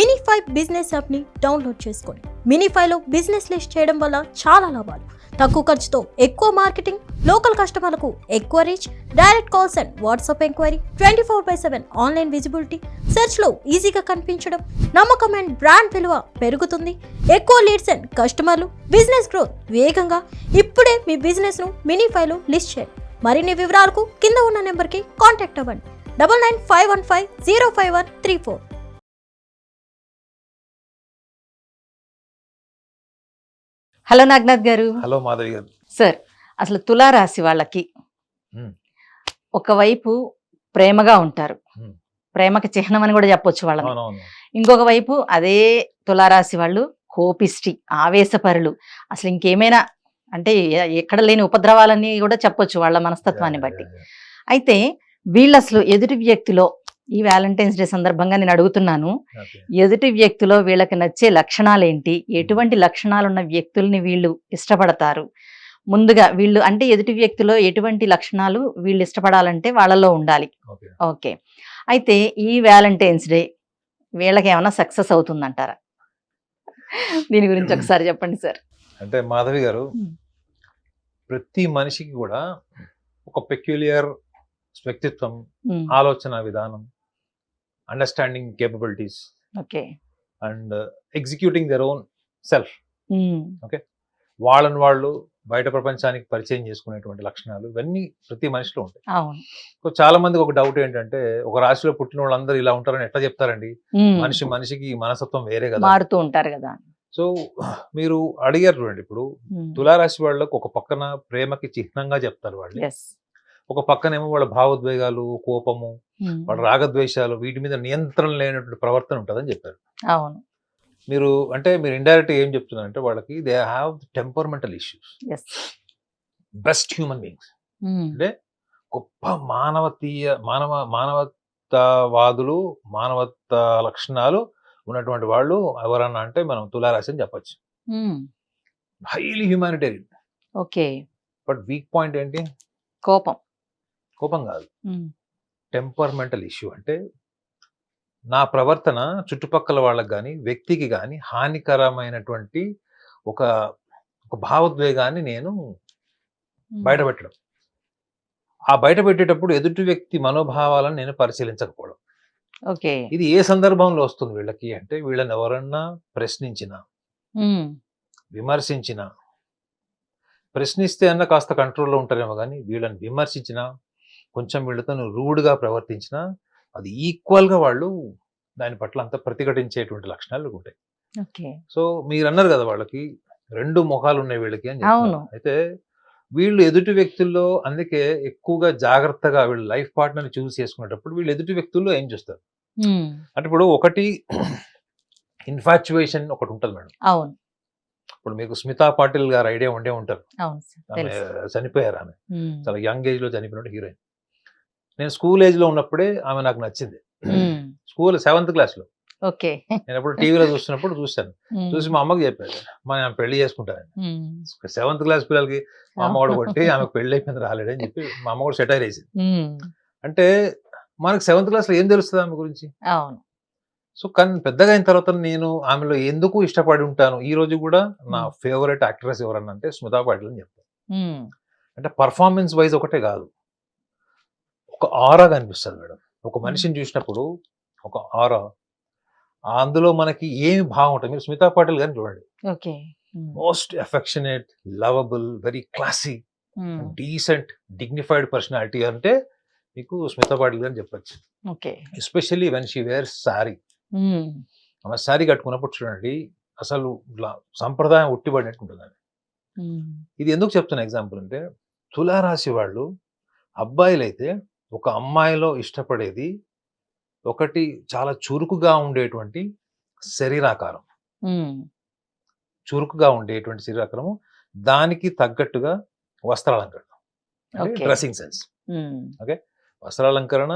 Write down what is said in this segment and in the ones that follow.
Minify business యాప్ని download చేసుకోండి. మినిఫైలో business list చేయడం వల్ల చాలా లాభాలు. తక్కువ ఖర్చుతో ఎక్కువ మార్కెటింగ్, లోకల్ కస్టమర్లకు ఎక్కువ reach, direct calls and WhatsApp enquiry, 24/7 online visibility, సెర్చ్లో ఈజీగా కనిపించడం, నమ్మకం అండ్ బ్రాండ్ విలువ పెరుగుతుంది. ఎక్కువ లీడ్స్ అండ్ కస్టమర్లు, బిజినెస్ గ్రోత్ వేగంగా. ఇప్పుడే మీ బిజినెస్ను మినిఫైలో లిస్ట్ చేయండి. మరిన్ని వివరాలకు కింద ఉన్న నెంబర్కి కాంటాక్ట్ అవ్వండి. 9951505134. హలో నాగనాథ్ గారు. హలో మాధవి గారు. సార్, అసలు తులారాశి వాళ్ళకి ఒకవైపు ప్రేమగా ఉంటారు, ప్రేమకి చిహ్నం అని కూడా చెప్పొచ్చు వాళ్ళని. ఇంకొక వైపు అదే తులారాశి వాళ్ళు కోపిష్టి, ఆవేశపరులు, అసలు ఇంకేమైనా అంటే ఎక్కడ లేని ఉపద్రవాలని కూడా చెప్పొచ్చు వాళ్ళ మనస్తత్వాన్ని బట్టి. అయితే వీళ్ళు అసలు ఎదుటి వ్యక్తిలో, ఈ వ్యాలంటైన్స్ డే సందర్భంగా నేను అడుగుతున్నాను, ఎదుటి వ్యక్తిలో వీళ్ళకి నచ్చే లక్షణాలు ఏంటి, ఎటువంటి లక్షణాలు ఉన్న వ్యక్తుల్ని వీళ్ళు ఇష్టపడతారు? ముందుగా వీళ్ళు అంటే ఎదుటి వ్యక్తిలో ఎటువంటి లక్షణాలు వీళ్ళు ఇష్టపడాలంటే వాళ్ళలో ఉండాలి. ఓకే, అయితే ఈ వ్యాలంటైన్స్ డే వీళ్ళకి ఏమైనా సక్సెస్ అవుతుందంటారా? దీని గురించి ఒకసారి చెప్పండి సార్. అంటే మాధవి గారు, ప్రతి మనిషికి కూడా ఒక పెక్యులియర్ వ్యక్తిత్వం, ఆలోచన విధానం, understanding capabilities, okay, and executing their own self, okay, వాళ్ళని వాళ్ళు బయట ప్రపంచానికి పరిచయం చేసుకునేటువంటి లక్షణాలు, ఇవన్నీ ప్రతి మనిషిలో ఉంటాయి. సో చాలా మందికి ఒక డౌట్ ఏంటంటే, ఒక రాశిలో పుట్టిన వాళ్ళందరూ ఇలా ఉంటారని ఎట్లా చెప్తారండి? మనిషికి మనస్తత్వం వేరే కదా, మారుతూ ఉంటారు కదా. సో మీరు అడిగారు చూడండి, ఇప్పుడు తులారాశి వాళ్ళకు ఒక పక్కన ప్రేమకి చిహ్నంగా చెప్తారు వాళ్ళు, ఒక పక్కనేమో వాళ్ళ భావోద్వేగాలు, కోపము, వాళ్ళ రాగద్వేషాలు, వీటి మీద నియంత్రణ లేనటువంటి ప్రవర్తన ఉంటుందని చెప్పారు. అవును. మీరు ఇండైరెక్ట్ ఏం చెప్తున్నారంటే, వాళ్ళకి they have temperamental issues. Best human beings అంటే గొప్ప మానవతావాదులు, మానవత లక్షణాలు ఉన్నటువంటి వాళ్ళు ఎవరన్నా అంటే మనం తులారాశి అని చెప్పచ్చు. Highly humanitarian. Okay. But weak point ఏంటి? కోపం కాదు, టెంపర్మెంటల్ ఇష్యూ. అంటే నా ప్రవర్తన చుట్టుపక్కల వాళ్ళకి కానీ, వ్యక్తికి కానీ హానికరమైనటువంటి ఒక భావోద్వేగాన్ని నేను బయటపెట్టడం, ఆ బయట పెట్టేటప్పుడు ఎదుటి వ్యక్తి మనోభావాలను నేను పరిశీలించకపోవడం. ఓకే. ఇది ఏ సందర్భంలో వస్తుంది వీళ్ళకి అంటే, వీళ్ళని ఎవరన్నా ప్రశ్నించిన, విమర్శించిన, ప్రశ్నిస్తే అన్న కాస్త కంట్రోల్లో ఉంటారేమో కానీ, వీళ్ళని విమర్శించిన, కొంచెం వీళ్ళతో రూడ్గా ప్రవర్తించిన, అది ఈక్వల్గా వాళ్ళు దాని పట్ల అంత ప్రతిఘటించేటువంటి లక్షణాలు ఉంటాయి. సో మీరు అన్నారు కదా, వాళ్ళకి రెండు ముఖాలు ఉన్నాయి వీళ్ళకి అని చెప్తున్నారు. అయితే వీళ్ళు ఎదుటి వ్యక్తుల్లో, అందుకే ఎక్కువగా జాగ్రత్తగా వీళ్ళు లైఫ్ పార్ట్నర్ చూస్ చేసుకునేటప్పుడు వీళ్ళు ఎదుటి వ్యక్తుల్లో ఏం చూస్తారు అంటే, ఇప్పుడు ఒకటి ఇన్ఫాచ్యుయేషన్ ఒకటి ఉంటుంది మేడం. అవును. ఇప్పుడు మీకు స్మితా పాటిల్ గారు ఐడియా ఉండే ఉంటారు. చనిపోయారు ఆమె, చాలా యంగ్ ఏజ్ లో చనిపోయినట్టు హీరోయిన్. నేను స్కూల్ ఏజ్ లో ఉన్నప్పుడే ఆమె నాకు నచ్చింది. స్కూల్ 7th క్లాస్ లో. నేను ఎప్పుడు టీవీలో చూస్తున్నప్పుడు చూసి మా అమ్మకి చెప్పాను, నేను పెళ్లి చేసుకుంటాను. 7th క్లాస్ పిల్లలకి మా అమ్మ కూడా కొట్టి ఆమెకు పెళ్లి అయిపోయింది రాలేడని చెప్పి మా అమ్మ కూడా సెటైర్ వేసింది. అంటే మనకు 7th క్లాస్ లో ఏం తెలుస్తుంది ఆమె గురించి? సో కానీ పెద్దగా అయిన తర్వాత నేను ఆమెలో ఎందుకు ఇష్టపడి ఉంటాను, ఈ రోజు కూడా నా ఫేవరెట్ యాక్ట్రెస్ ఎవరన్నా అంటే స్మితా పాటిల్ అని చెప్తాను. అంటే పర్ఫార్మెన్స్ వైజ్ ఒకటే కాదు, ఒక ఆరా కనిపిస్తుంది మేడం. ఒక మనిషిని చూసినప్పుడు ఒక ఆరా, అందులో మనకి ఏమి భావం ఉంటుంది. మీరు స్మితా పాటిల్ గారిని చూడండి, most affectionate, lovable, very classy, decent, dignified personality అంటే మీకు స్మితా పాటిల్ గారిని చెప్పచ్చు. Especially when she wears sari. ఆమె సారీ కట్టుకున్నప్పుడు చూడండి, అసలు సంప్రదాయం ఉట్టిపడినట్టు ఉంటుంది. ఇది ఎందుకు చెప్తున్న ఎగ్జాంపుల్ అంటే, తులారాశి వాళ్ళు అబ్బాయిలు అయితే ఒక అమ్మాయిలో ఇష్టపడేది ఒకటి, చాలా చురుకుగా ఉండేటువంటి శరీరాకారం, దానికి తగ్గట్టుగా వస్త్రాలంకరణ, డ్రెస్సింగ్ సెన్స్. ఓకే, వస్త్రాలంకరణ,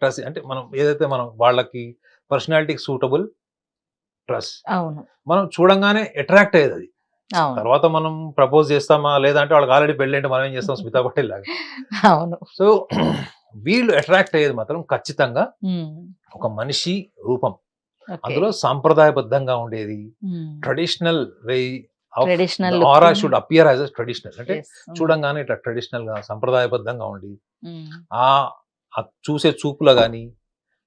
డ్రెస్సింగ్ అంటే మనం ఏదైతే మనం వాళ్ళకి పర్సనాలిటీకి సూటబుల్ డ్రెస్ మనం చూడంగానే అట్రాక్ట్ అయ్యేది అది. తర్వాత మనం ప్రపోజ్ చేస్తామా లేదా అంటే వాళ్ళకి ఆల్రెడీ పెళ్ళి అంటే మనం ఏం చేస్తాం, స్మితా పటేల్ లాగా. సో వీళ్ళు అట్రాక్ట్ అయ్యేది మాత్రం ఖచ్చితంగా ఒక మనిషి రూపం, అందులో సాంప్రదాయబద్ధంగా ఉండేది, traditional way traditional aura should appear as traditional, అంటే చూడంగానే ఇట్లా ట్రెడిషనల్ గా సంప్రదాయబద్ధంగా ఉండి ఆ చూసే చూపులో గాని,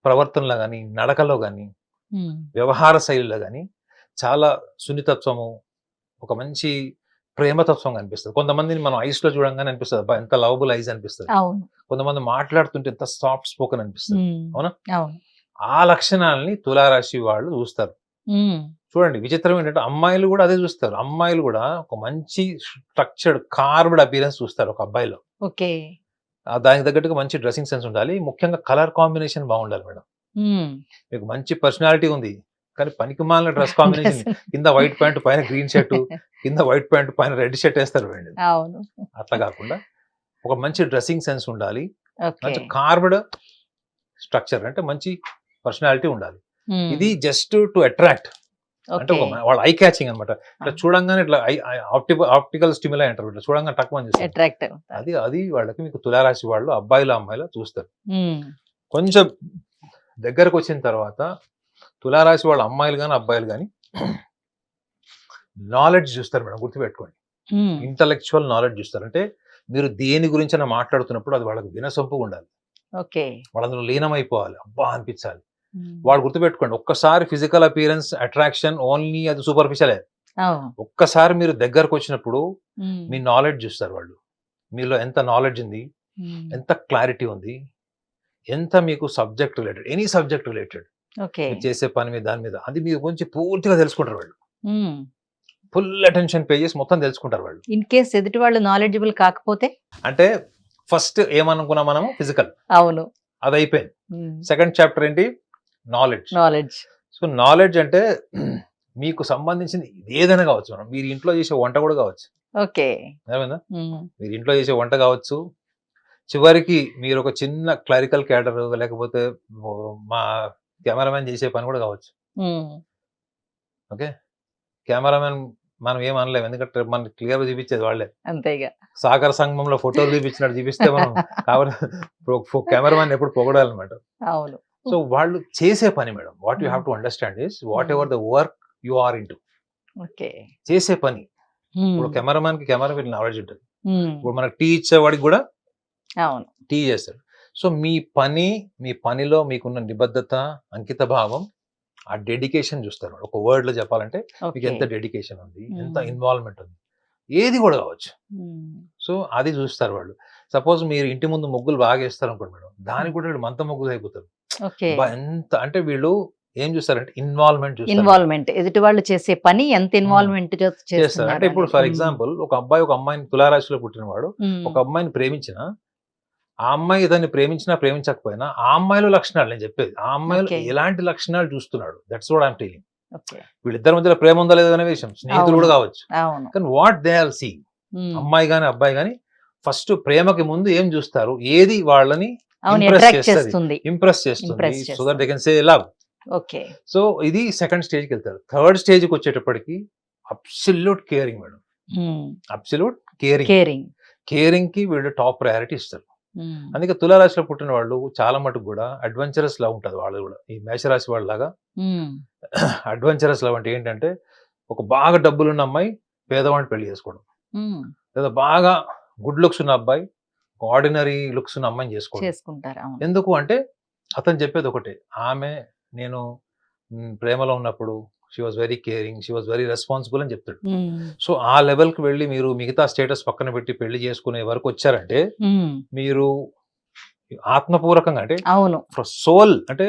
ప్రవర్తనలో గాని, నడకలో గాని, వ్యవహార శైలిలో గాని చాలా సున్నితత్వము, ఒక మంచి ప్రేమతత్వం కనిపిస్తుంది. కొంతమందిని మనం ఐస్ లో చూడంగానే అనిపిస్తుంది, అబ్బా ఎంత లవబుల్ ఐస్ అనిపిస్తుంది. కొంతమంది మాట్లాడుతుంటే ఎంత సాఫ్ట్ స్పోకెన్ అనిపిస్తుంది. అవునా? ఆ లక్షణాలని తులారాశి వాళ్ళు చూస్తారు. చూడండి, విచిత్రం ఏంటంటే అమ్మాయిలు కూడా అదే చూస్తారు. అమ్మాయిలు కూడా ఒక మంచి స్ట్రక్చర్డ్ కార్బ్డ్ అపియరెన్స్ చూస్తారు ఒక అబ్బాయిలో. ఓకే, దానికి తగ్గట్టుగా మంచి డ్రెస్సింగ్ సెన్స్ ఉండాలి, ముఖ్యంగా కలర్ కాంబినేషన్ బాగుండాలి మేడం. మీకు మంచి పర్సనాలిటీ ఉంది కానీ పనికి మాలిన డ్రెస్ కాంబినేషన్, కింద వైట్ ప్యాంట్ పైన గ్రీన్ షర్ట్, కింద వైట్ ప్యాంట్ పైన రెడ్ షర్ట్ వేస్తారు వేయండి. అట్లా కాకుండా ఒక మంచి డ్రెస్సింగ్ సెన్స్ ఉండాలి, మంచి కార్బ్డ్ స్ట్రక్చర్, అంటే మంచి పర్సనాలిటీ ఉండాలి. ఇది జస్ట్ టు అట్రాక్ట్, అంటే వాళ్ళ ఐ క్యాచింగ్ అనమాట. ఇట్లా చూడంగానే ఇట్లా ఆప్టికల్ స్టిమ్యులై అంటారు, ఇట్లా చూడంగానే టక్కుమని అది వాళ్ళకి మీకు తులారాశి వాళ్ళు అబ్బాయిలు అమ్మాయిలు చూస్తారు. కొంచెం దగ్గరకు వచ్చిన తర్వాత తులారాశి వాళ్ళ అమ్మాయిలు కానీ అబ్బాయిలు కానీ నాలెడ్జ్ చూస్తారు మేడం, గుర్తుపెట్టుకోండి. ఇంటలెక్చువల్ నాలెడ్జ్ చూస్తారు, అంటే మీరు దేని గురించి మాట్లాడుతున్నప్పుడు అది వాళ్ళకి వినసొంపుగా ఉండాలి, వాళ్ళందరూ లీనమైపోవాలి, అబ్బా అనిపించాలి. వాడు గుర్తుపెట్టుకోండి, ఒక్కసారి ఫిజికల్ అపియరెన్స్ అట్రాక్షన్ ఓన్లీ అది సూపర్ఫిషియలే. ఒక్కసారి మీరు దగ్గరకు వచ్చినప్పుడు మీ నాలెడ్జ్ చూస్తారు వాళ్ళు, మీలో ఎంత నాలెడ్జ్ ఉంది, ఎంత క్లారిటీ ఉంది, ఎంత మీకు subject related, any subject related చేసే పని మీద దాని మీద అది మీ గురించి పూర్తిగా తెలుసుకుంటారు వాళ్ళు. ఫుల్ అటెన్షన్ పే చేసి మొత్తం తెలుసుకుంటారు వాళ్ళు. ఇన్ కేస్ ఎదుటి వాళ్ళు నాలెడ్జబుల్ కాకపోతే, అంటే ఫస్ట్ ఏమనుకున్నాం మనము ఫిజికల్, అవును అది అయిపోయింది. సెకండ్ చాప్టర్ ఏంటి? నాలెడ్జ్. సో నాలెడ్జ్ అంటే మీకు సంబంధించింది ఏదైనా కావచ్చు మనం, మీరు ఇంట్లో చేసే వంట కూడా కావచ్చు. ఏమైందా, మీరు ఇంట్లో చేసే వంట కావచ్చు, చివరికి మీరు ఒక చిన్న క్లరికల్ క్యాడర్ లేకపోతే మా కెమెరామెన్ చేసే పని కూడా కావచ్చు. ఓకే, కెమెరామెన్ మనం ఏం అనలేము, ఎందుకంటే మనకి క్లియర్ చూపించేది వాళ్ళే. అంతేగా, సాగర సంగమంలో ఫోటోలు చూపించినట్టు చూపిస్తే మనం కెమెరామెన్ ఎప్పుడు పొగడాలన్నమాట. అవును. సో వాళ్ళు చేసే పని madam, what you have to understand is whatever the work you are into, చేసే పని. ఇప్పుడు కెమెరామెన్ కి కెమెరా నాలెడ్జ్ ఉంటుంది, ఇప్పుడు మనకు టీ ఇచ్చేవాడికి కూడా టీ చేస్తాడు. సో మీ పనిలో మీకున్న నిబద్ధత, అంకిత భావం, ఆ డెడికేషన్ చూస్తారు. ఒక వర్డ్ లో చెప్పాలంటే మీకు ఎంత డెడికేషన్ ఉంది, ఎంత ఇన్వాల్వ్మెంట్ ఉంది, ఏది కూడా కావచ్చు. సో అది చూస్తారు వాళ్ళు. సపోజ్ మీరు ఇంటి ముందు ముగ్గులు బాగా వేస్తారు అనుకోండి మేడం, దానికి కూడా వీళ్ళు మంత ముగ్గులు అయిపోతారు. ఎంత అంటే వీళ్ళు ఏం చూస్తారంటే ఇన్వాల్వ్మెంట్, ఎదుటి వాళ్ళు చేసే పని ఎంత ఇన్వాల్వ్మెంట్ చేస్తారు. అంటే ఇప్పుడు ఫర్ ఎగ్జాంపుల్ ఒక అబ్బాయి ఒక అమ్మాయిని, తులారాశిలో పుట్టినవాడు ఒక అమ్మాయిని ప్రేమించిన, ఆ అమ్మాయి దాన్ని ప్రేమించినా ప్రేమించకపోయినా ఆ అమ్మాయిలో లక్షణాలు, నేను చెప్పేది ఆ అమ్మాయిలో ఎలాంటి లక్షణాలు చూస్తున్నాడు, దట్స్ వాట్ ఐమ్ టెల్లింగ్. వీళ్ళిద్దరి మధ్యలో ప్రేమ ఉందా లేదా అనే విషయం స్నేహితులు కూడా కావచ్చు, కానీ వాట్ దే ఆర్ సీయింగ్, అమ్మాయి గాని అబ్బాయి గాని ఫస్ట్ ప్రేమకి ముందు ఏం చూస్తారు, ఏది వాళ్ళని ఇంప్రెస్ చేస్తుంది, so that they can say love. So ఇది సెకండ్ స్టేజ్ కి వెళ్తారు. థర్డ్ స్టేజ్ కి వచ్చేటప్పటికి absolute caring madam, absolute caring కి వీళ్ళు టాప్ ప్రయారిటీ ఇస్తారు. అందుకే తులారాశిలో పుట్టిన వాళ్ళు చాలా మటుకు కూడా అడ్వెంచరస్ లవ్ ఉంటుంది వాళ్ళు కూడా, ఈ మేషరాశి వాళ్ళ లాగా. అడ్వెంచరస్ లవ్ అంటే ఏంటంటే ఒక బాగా డబ్బులున్న అమ్మాయి పేదవాడిని పెళ్లి చేసుకోవడం, లేదా బాగా గుడ్ లుక్స్ ఉన్న అబ్బాయి ఆర్డినరీ లుక్స్ ఉన్న అమ్మాయిని చేసుకుంటారు. ఎందుకు అంటే అతను చెప్పేది ఒకటే, ఆమె నేను ప్రేమలో ఉన్నప్పుడు she was very caring, she was very responsible అని చెప్తాడు. సో ఆ లెవెల్ కి వెళ్ళి మీరు మిగతా స్టేటస్ పక్కన పెట్టి పెళ్లి చేసుకునే వరకు వచ్చారంటే మీరు ఆత్మపూర్వకంగా, అంటే సోల్, అంటే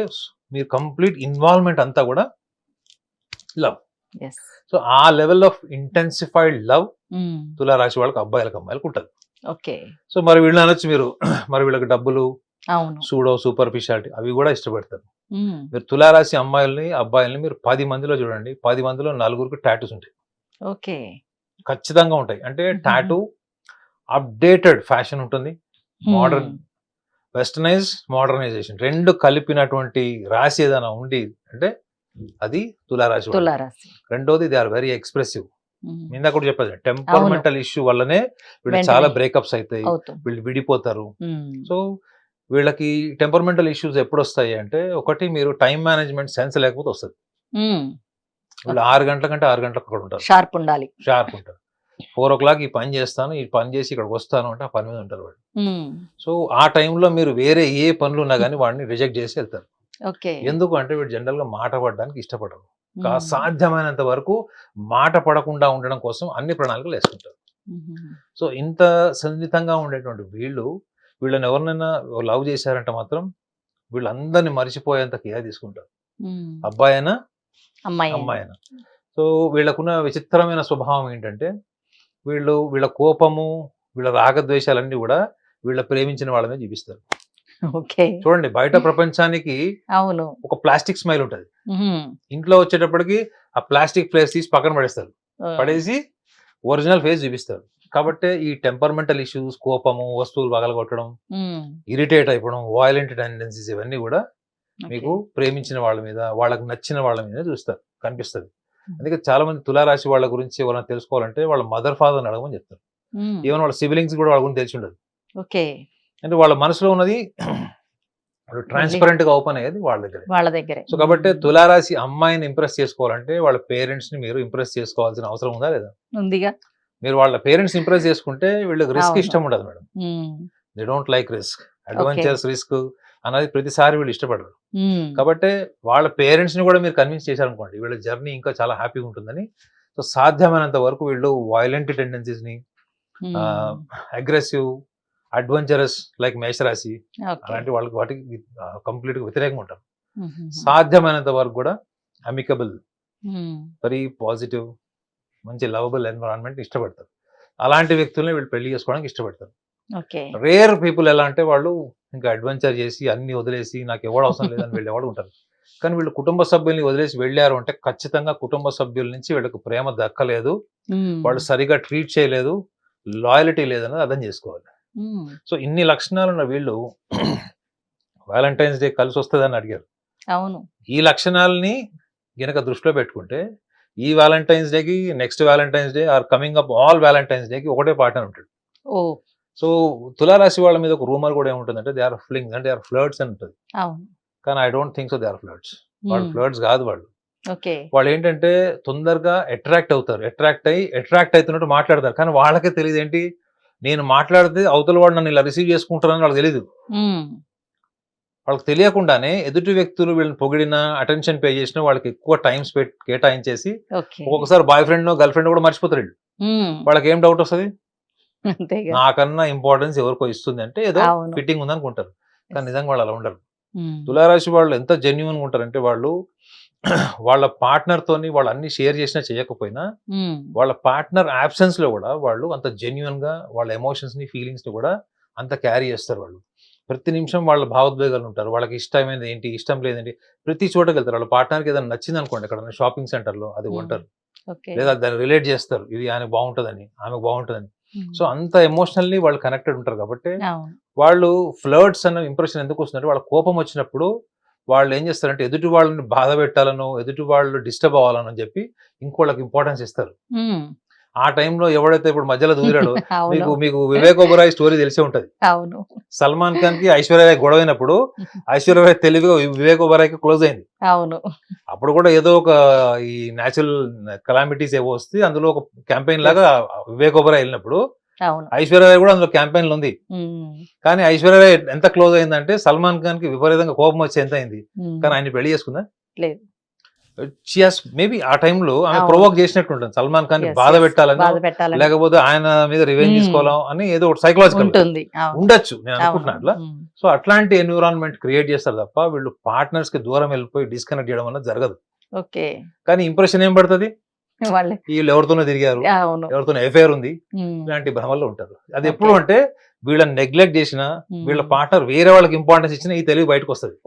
మీరు కంప్లీట్ ఇన్వాల్వ్మెంట్ అంతా కూడా లవ్. సో ఆ లెవెల్ ఆఫ్ ఇంటెన్సిఫైడ్ లవ్ తులారాశి వాళ్ళకి అబ్బాయిలకు అమ్మాయిలకు ఉంటుంది. సో మరి వీళ్ళు అనొచ్చు మీరు, మరి వీళ్ళకి డబ్బులు, సూడో సూపర్ఫిషియాలిటీ అవి కూడా ఇష్టపడతారు. మీరు తులారాశి అమ్మాయిల్ని అబ్బాయిల్ని మీరు 10 మందిలో చూడండి, 10 మందిలో 4 టాటూస్ ఉంటాయి, ఖచ్చితంగా ఉంటాయి. అంటే టాటూ అప్డేటెడ్ ఫ్యాషన్ ఉంటుంది, మోడర్న్ మోడర్నైజేషన్ రెండు కలిపినటువంటి రాశి ఏదైనా ఉంది అంటే అది తులారాశి. రెండోది దే ఆర్ వెరీ ఎక్స్ప్రెసివ్. ఇందాక కూడా చెప్పాను, టెంపర్మెంటల్ ఇష్యూ వల్లనే వీళ్ళు చాలా బ్రేకప్స్ అవుతాయి, వీళ్ళు విడిపోతారు. సో వీళ్ళకి టెంపర్మెంటల్ ఇష్యూస్ ఎప్పుడు వస్తాయి అంటే, ఒకటి మీరు టైం మేనేజ్మెంట్ సెన్స్ లేకపోతే వస్తుంది. వీళ్ళు 6 గంటల కంటే 6 గంటలకు అక్కడ ఉంటారు, షార్ప్ ఉండాలి. షార్ప్ ఉంటారు. 4 o'clock ఈ పని చేస్తాను, ఈ పని చేసి ఇక్కడికి వస్తాను అంటే ఆ పని మీద ఉంటారు వాళ్ళు. సో ఆ టైంలో మీరు వేరే ఏ పనులు ఉన్నా కానీ వాడిని రిజెక్ట్ చేసి వెళ్తారు. ఓకే. ఎందుకు అంటే వీడు జనరల్ గా మాట పడడానికి ఇష్టపడరు. సాధ్యమైనంత వరకు మాట పడకుండా ఉండడం కోసం అన్ని ప్రణాళికలు వేసుకుంటారు. సో ఇంత సున్నితంగా ఉండేటువంటి వీళ్ళని ఎవరినైనా లవ్ చేశారంటే మాత్రం వీళ్ళందరినీ మర్చిపోయేంత కేర్ తీసుకుంటారు, అబ్బాయినా అమ్మాయినా. సో వీళ్ళకున్న విచిత్రమైన స్వభావం ఏంటంటే వీళ్ళ కోపము, వీళ్ళ రాగద్వేషాలన్నీ కూడా వీళ్ళ ప్రేమించిన వాళ్ళ మీద చూపిస్తారు. చూడండి, బయట ప్రపంచానికి అవును ఒక ప్లాస్టిక్ స్మైల్ ఉంటది, ఇంట్లో వచ్చేటప్పటికి ఆ ప్లాస్టిక్ ఫేస్ తీసి పక్కన పడేస్తారు, పడేసి ఒరిజినల్ ఫేస్ చూపిస్తారు. కాబట్టి ఈ టెంపర్మెంటల్ ఇష్యూస్, కోపము, వస్తువులు పగలగొట్టడం, ఇరిటేట్ అయిపోవడం, వాయిలెంట్ టెండెన్సీస్ ఇవన్నీ కూడా మీకు ప్రేమించిన వాళ్ళ మీద, వాళ్ళకి నచ్చిన వాళ్ళ మీద చూస్తారు, కనిపిస్తుంది. అందుకే చాలా మంది తులారాశి వాళ్ళ గురించి ఎవరైనా తెలుసుకోవాలంటే వాళ్ళ మదర్ ఫాదర్ అడగమని చెప్తారు. ఈవెన్ వాళ్ళ సిబ్లింగ్స్ కూడా వాళ్ళ గురించి తెలిసి ఉండదు. అంటే వాళ్ళ మనసులో ఉన్నది ట్రాన్స్పరెంట్ గా ఓపెన్ అయ్యేది వాళ్ళ దగ్గరే. సో కాబట్టి తులారాశి అమ్మాయిని ఇంప్రెస్ చేసుకోవాలంటే వాళ్ళ పేరెంట్స్ ని మీరు ఇంప్రెస్ చేసుకోవాల్సిన అవసరం ఉందా లేదా? ఉందిగా. మీరు వాళ్ళ పేరెంట్స్ ఇంప్రెస్ చేసుకుంటే వీళ్ళకి రిస్క్ ఇష్టం ఉండదు madam. They don't like risk, adventures, risk అనేది ప్రతిసారి వీళ్ళు ఇష్టపడరు. కాబట్టి వాళ్ళ పేరెంట్స్ ని కూడా మీరు కన్విన్స్ చేశారనుకోండి వీళ్ళ జర్నీ ఇంకా చాలా హ్యాపీగా ఉంటుందని. సో సాధ్యమైనంత వరకు వీళ్ళు వైలెంట్ టెండెన్సీస్ ని, అగ్రెసివ్, అడ్వెంచరస్ లైక్ మేషరాశి అలాంటి వాళ్ళకి వాటికి కంప్లీట్ గా వ్యతిరేకంగా ఉంటారు. సాధ్యమైనంత వరకు కూడా అమికబుల్, వెరీ పాజిటివ్, మంచి లవబుల్ ఎన్విరాన్మెంట్ ఇష్టపడతారు. అలాంటి వ్యక్తుల్ని వీళ్ళు పెళ్లి చేసుకోవడానికి ఇష్టపడతారు. రేర్ పీపుల్ ఎలా అంటే వాళ్ళు ఇంకా అడ్వెంచర్ చేసి అన్ని వదిలేసి నాకు ఎవరు అవసరం లేదని వెళ్ళేవాడు ఉంటారు. కానీ వీళ్ళు కుటుంబ సభ్యుల్ని వదిలేసి వెళ్ళారు అంటే ఖచ్చితంగా కుటుంబ సభ్యుల నుంచి వీళ్ళకి ప్రేమ దక్కలేదు, వాళ్ళు సరిగా ట్రీట్ చేయలేదు, లాయల్టీ లేదన్నది అర్థం చేసుకోవాలి. సో ఇన్ని లక్షణాలు ఉన్న వీళ్ళు వ్యాలంటైన్స్ డే కలిసి వస్తుందని అడిగారు. అవును, ఈ లక్షణాలని గనక దృష్టిలో పెట్టుకుంటే ఈ వ్యాలంటైన్స్ డేకి, next Valentine's day or coming up all Valentine's డేకి ఒకటే పార్ట్నర్ ఉంటాడు. సో తులారాశి వాళ్ళ మీద ఒక రూమర్ కూడా ఏముంటుందంటే దే ఆర్ ఫ్లింగ్స్ అంటే దే ఆర్ ఫ్లర్ట్స్ అని ఉంటుంది. కానీ I don't think so they are flirts. వాళ్ళు ఫ్లర్ట్స్ కాదు. వాళ్ళు ఏంటంటే తొందరగా అట్రాక్ట్ అవుతారు, అట్రాక్ట్ అవుతున్నట్టు మాట్లాడతారు. కానీ వాళ్ళకే తెలియదు ఏంటి, నేను మాట్లాడితే అవతల వాడు నన్ను ఇలా రిసీవ్ చేసుకుంటారని వాళ్ళకి తెలియదు. వాళ్ళకి తెలియకుండానే ఎదుటి వ్యక్తులు వీళ్ళని పొగిడినా, అటెన్షన్ పే చేసినా వాళ్ళకి ఎక్కువ టైం కేటాయించేసి ఒక్కొక్కసారి బాయ్ ఫ్రెండ్ గర్ల్ ఫ్రెండ్ కూడా మర్చిపోతారు వీళ్ళు. వాళ్ళకి ఏం డౌట్ వస్తుంది, నాకన్నా ఇంపార్టెన్స్ ఎవరికో ఇస్తుంది అంటే ఏదో ఫిట్టింగ్ ఉందనుకుంటారు. కానీ నిజంగా వాళ్ళు అలా ఉండరు. తులారాశి వాళ్ళు ఎంత జెన్యున్ గా ఉంటారంటే వాళ్ళు వాళ్ళ పార్ట్నర్ తోని వాళ్ళు అన్ని షేర్ చేసినా చేయకపోయినా వాళ్ళ పార్ట్నర్ అబ్సెన్స్ లో కూడా వాళ్ళు అంత జెన్యున్ గా వాళ్ళ ఎమోషన్స్ ని, ఫీలింగ్స్ ని కూడా అంత క్యారీ చేస్తారు. వాళ్ళు ప్రతి నిమిషం వాళ్ళ భావోద్వేగాలు ఉంటారు. వాళ్ళకి ఇష్టమైనది ఏంటి, ఇష్టం లేదండి, ప్రతి చోటకి వెళ్తారు. వాళ్ళ పార్ట్నర్కి ఏదైనా నచ్చింది అనుకోండి, అక్కడ షాపింగ్ సెంటర్ లో అది కొంటారు, లేదా దాన్ని రిలేట్ చేస్తారు, ఇది ఆయనకు బాగుంటుందని, ఆమెకు బాగుంటుందని. సో అంత ఎమోషనల్లీ వాళ్ళు కనెక్టెడ్ ఉంటారు. కాబట్టి వాళ్ళు ఫ్లర్ట్స్ అన్న ఇంప్రెషన్ ఎందుకు వస్తుందంటే వాళ్ళ కోపం వచ్చినప్పుడు వాళ్ళు ఏం చేస్తారంటే ఎదుటి వాళ్ళని బాధ పెట్టాలనో, ఎదుటి వాళ్ళు డిస్టర్బ్ అవ్వాలని చెప్పి ఇంకోళ్ళకి ఇంపార్టెన్స్ ఇస్తారు. ఆ టైంలో ఎవడైతే ఇప్పుడు మధ్యలో దూరాడో మీకు వివేక్ ఒబెరాయ్ స్టోరీ తెలిసే ఉంటది. సల్మాన్ ఖాన్ కి ఐశ్వర్య గొడవైనప్పుడు ఐశ్వర్య తెలివిగా వివేక్ ఒబెరాయ్ కి క్లోజ్ అయింది. అప్పుడు కూడా ఏదో ఒక ఈ న్యాచురల్ కలామిటీస్ ఏవో వస్తే అందులో ఒక క్యాంపెయిన్ లాగా వివేక్ ఒబెరాయ్ వెళ్ళినప్పుడు ఐశ్వర్య కూడా అందులో క్యాంపెయిన్ లో ఉంది. కానీ ఐశ్వర్య ఎంత క్లోజ్ అయిందంటే సల్మాన్ ఖాన్ కి విపరీతంగా కోపం వచ్చి ఎంత అయింది. కానీ ఆయన పెళ్లి చేసుకుందా లేదు. మేబీ ఆ టైంలో ఆమె ప్రొవోక్ చేసినట్టు ఉంటుంది, సల్మాన్ ఖాన్ బాధ పెట్టాలని, లేకపోతే ఆయన మీద రివెంజ్ తీసుకోవాలని అని ఏదో ఒకటి సైకలాజికల్ ఉండొచ్చు, నేను అనుకుంటున్నా అట్లా. సో అట్లాంటి ఎన్విరాన్మెంట్ క్రియేట్ చేస్తారు తప్ప వీళ్ళు పార్ట్నర్స్ కి దూరం వెళ్ళిపోయి డిస్కనెక్ట్ చేయడం వల్ల జరగదు. కానీ ఇంప్రెషన్ ఏం పడుతుంది, వీళ్ళు ఎవరితోనో తిరిగారు, ఎవరితోనో ఎఫైర్ ఉంది, ఇలాంటి భ్రమల్లో ఉంటారు. అది ఎప్పుడు అంటే వీళ్ళని నెగ్లెక్ట్ చేసినా, వీళ్ళ పార్ట్నర్ వేరే వాళ్ళకి ఇంపార్టెన్స్ ఇచ్చినా ఈ తెలివి బయటకు వస్తుంది.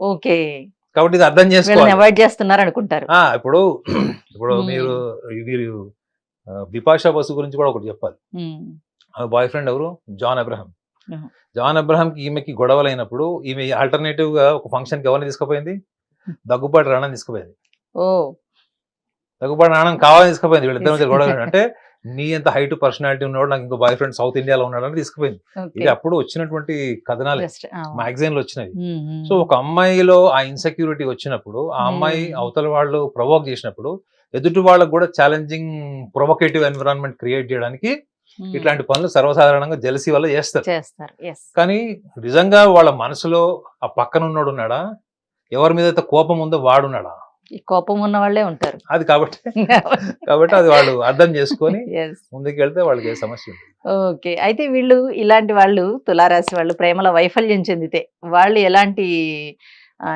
కాబట్టి ఇది అర్థం చేసుకోవాలి, అవాయిడ్ చేస్తున్నారు అనుకుంటారు. ఇప్పుడు మీరు బిపాషా బసు గురించి కూడా ఒకటి చెప్పాలి. ఆమె బాయ్ ఫ్రెండ్ ఎవరు, జాన్ అబ్రహం. జాన్ అబ్రహం కి ఈమెకి గొడవలు అయినప్పుడు ఈమె ఆల్టర్నేటివ్ గా ఒక ఫంక్షన్ కి ఎవరిని తీసుకుపోయింది, దగ్గుపాటి రాణాని తీసుకుపోయింది. దగ్గుబాటి నాన్న కావాలని తీసుకుపోయింది, వీళ్ళిద్దరి మధ్య గొడవ. అంటే నీ ఎంత హైట్ పర్సనాలిటీ ఉన్నాడు, నాకు ఇంకో బాయ్ ఫ్రెండ్ సౌత్ ఇండియాలో ఉన్నాడు అని తీసుకుపోయింది. ఇది అప్పుడు వచ్చినటువంటి కథనాలే, మ్యాగజైన్ లో వచ్చినవి. సో ఒక అమ్మాయిలో ఆ ఇన్సెక్యూరిటీ వచ్చినప్పుడు, ఆ అమ్మాయి అవతల వాళ్ళు ప్రొవోక్ చేసినప్పుడు, ఎదుటి వాళ్ళకు కూడా ఛాలెంజింగ్ ప్రొవోకేటివ్ ఎన్విరాన్మెంట్ క్రియేట్ చేయడానికి ఇట్లాంటి పనులు సర్వసాధారణంగా జెలసీ వల్ల చేస్తారు. కానీ నిజంగా వాళ్ళ మనసులో ఆ పక్కన ఉన్నోడు ఉన్నాడా, ఎవరి మీద అయితే కోపం ఉందో వాడున్నాడా, ఈ కోపం ఉన్న వాళ్ళే ఉంటారు. అది కాబట్టి అది వాళ్ళు అర్థం చేసుకొని ముందుకు వెళ్తే వాళ్ళకి ఏ సమస్య ఉంది. ఓకే, అయితే వీళ్ళు ఇలాంటి వాళ్ళు తులారాశి వాళ్ళు ప్రేమలో వైఫల్యం చెందితే వాళ్ళు ఎలాంటి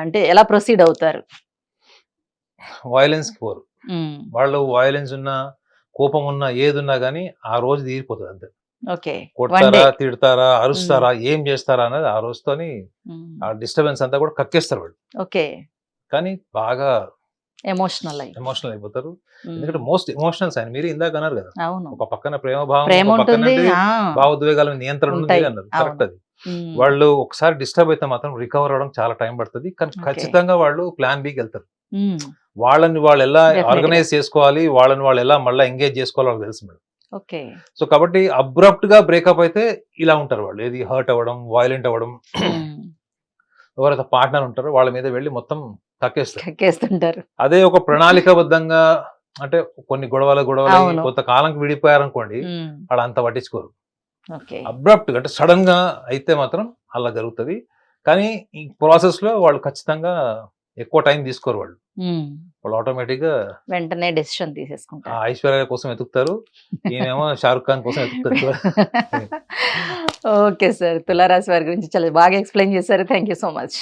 అంటే ఎలా ప్రొసీడ్ అవుతారు? వైలెన్స్ కి పోరు వాళ్ళు. వైలెన్స్ ఉన్నా, కోపం ఉన్నా, ఏది ఉన్నా గానీ ఆ రోజు తీరిపోతుంది అంతే. ఓకే, కొడతారా, తిడతారా, అరుస్తారా, ఏం చేస్తారా అనేది ఆ రోజుతోని ఆ డిస్టర్బెన్స్ అంతా కూడా కక్కేస్తారు వాళ్ళు. ఓకే, కానీ బాగా ఎమోషనల్ అయిపోతారు. ఎందుకంటే మోస్ట్ ఎమోషనల్స్ ఆయన, మీరు ఇందాక అన్నారు కదా, అవును, ఒక పక్కన ప్రేమ భావం, ప్రేమ ఒక పక్కన ఉంటుంది, భావోద్వేగాల నియంత్రణ ఉంది అన్నారు. కరెక్ట్. అది వాళ్ళు ఒకసారి డిస్టర్బ్ అయితే మాత్రం రికవర్ అవడం చాలా టైం పడుతుంది. కానీ ఖచ్చితంగా వాళ్ళు ప్లాన్ బికి వెళ్తారు. వాళ్ళని వాళ్ళు ఎలా ఆర్గనైజ్ చేసుకోవాలి, వాళ్ళని వాళ్ళు ఎలా మళ్ళీ ఎంగేజ్ చేసుకోవాలి వాళ్ళకి తెలుసు మేడం. ఓకే, సో కాబట్టి అబ్రప్ట్ గా బ్రేకప్ అయితే ఇలా ఉంటారు వాళ్ళు, ఏది హర్ట్ అవ్వడం, వైలెంట్ అవ్వడం. ఎవరైతే పార్ట్నర్ ఉంటారో వాళ్ళ మీద వెళ్ళి మొత్తం కక్కేస్తుంటారు. అదే ఒక ప్రణాళికాబద్ధంగా, అంటే కొన్ని గొడవలు కొంతకాలంకి విడిపోయారనుకోండి, వాళ్ళు అంత పట్టించుకోరు. అబ్రప్ట్ అంటే సడన్ గా అయితే మాత్రం అలా జరుగుతుంది. కానీ ఈ ప్రాసెస్ లో వాళ్ళు ఖచ్చితంగా ఎక్కువ టైం తీసుకోరు. వాళ్ళు ఆటోమేటిక్ గా వెంటనే డెసిషన్ తీసేసుకుంటారు. ఐశ్వర్య కోసం వెతుకుతారు, ఈయనేమో షారుఖ్ ఖాన్ కోసం వెతుకుతారు. ఓకే సార్, తులారాశి వారి గురించి చాలా బాగా ఎక్స్ప్లెయిన్ చేశారు. Thank you so much.